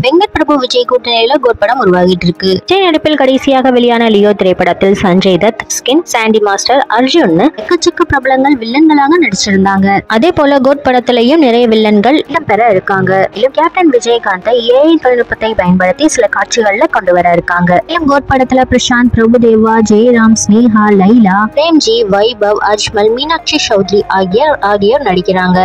வெங்கட் பிரபு விஜய் கூட்டணியில கோட் படம் உருவாகிட்டு இருக்கு. விஜய் நடிப்பில் கடைசியாக வெளியான லியோ திரைப்படத்தில் சஞ்சய் தத், ஸ்கின், சாண்டி மாஸ்டர், அர்ஜுன் எக்கச்சக்க பிரபலங்கள் வில்லன்களாக நடிச்சிருந்தாங்க. அதே போல கோட் படத்திலையும் நிறைய வில்லன்கள் இடம்பெற இருக்காங்க. மேலும் கேப்டன் விஜயகாந்தை ஏஐ தொழில்நுட்பத்தை பயன்படுத்தி சில காட்சிகள்ல கொண்டு வர இருக்காங்க. மேலும் கோட் படத்துல பிரசாந்த், பிரபுதேவா, ஜெயராம், ஸ்னேகா, லைலா, பிரேம்ஜி, வைபவ், அஜ்மல், மீனாட்சி சௌத்ரி ஆகியோர் நடிக்கிறாங்க.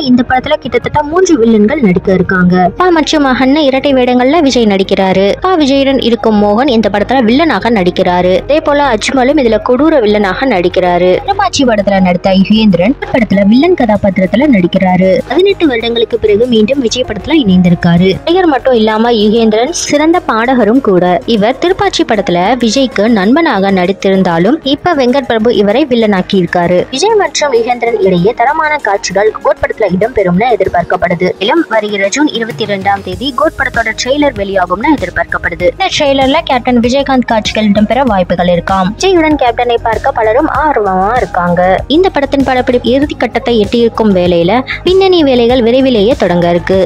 இந்த படத்துல கிட்டத்தட்ட 3 வில்லன்கள் நடிக்க இருக்காங்க. மற்றும் மகன் இரட்டை வேடங்கள்ல விஜய் நடிக்கிறாரு. விஜயுடன் இருக்கும் மோகன் இந்த படத்துல வில்லனாக நடிக்கிறாரு. அதே போல அஜ்மலும் இதுல கொடூர வில்லனாக நடிக்கிறாரு. திருமாச்சி படத்துல நடித்த யுகேந்திரன் படத்துல வில்லன் கதாபாத்திரத்துல நடிக்கிறாரு. 18 வருடங்களுக்கு பிறகு மீண்டும் விஜய் படத்துல இணைந்திருக்காரு. நடிகர் மட்டும் இல்லாம யுகேந்திரன் சிறந்த பாடகரும் கூட. இவர் திருப்பாச்சி படத்துல விஜய்க்கு நண்பனாக நடித்திருந்தாலும் இப்ப வெங்கட் பிரபு இவரை வில்லனாக்கி இருக்காரு. விஜய் மற்றும் யுகேந்திரன் இடையே தரமான காட்சிகள் கோட் படத்துல இடம்பெறும்னு எதிர்பார்க்கப்படுது. மேலும் வருகிற ஜூன் 22ஆம் தேதி கோட் படத்தோட ட்ரெய்லர் வெளியாகும்னு எதிர்பார்க்கப்படுது. இந்த ட்ரெய்லர்ல கேப்டன் விஜயகாந்த் காட்சிகள் இடம்பெற வாய்ப்புகள் இருக்காம். விஜயுடன் கேப்டனை பார்க்க பலரும் ஆர்வமா இருக்காங்க. இந்த படத்தின் படப்பிடிப்பு இறுதி கட்டத்தை எட்டியிருக்கும் வேளையில பின்னணி வேலைகள் விரைவிலேயே தொடங்க இருக்கு.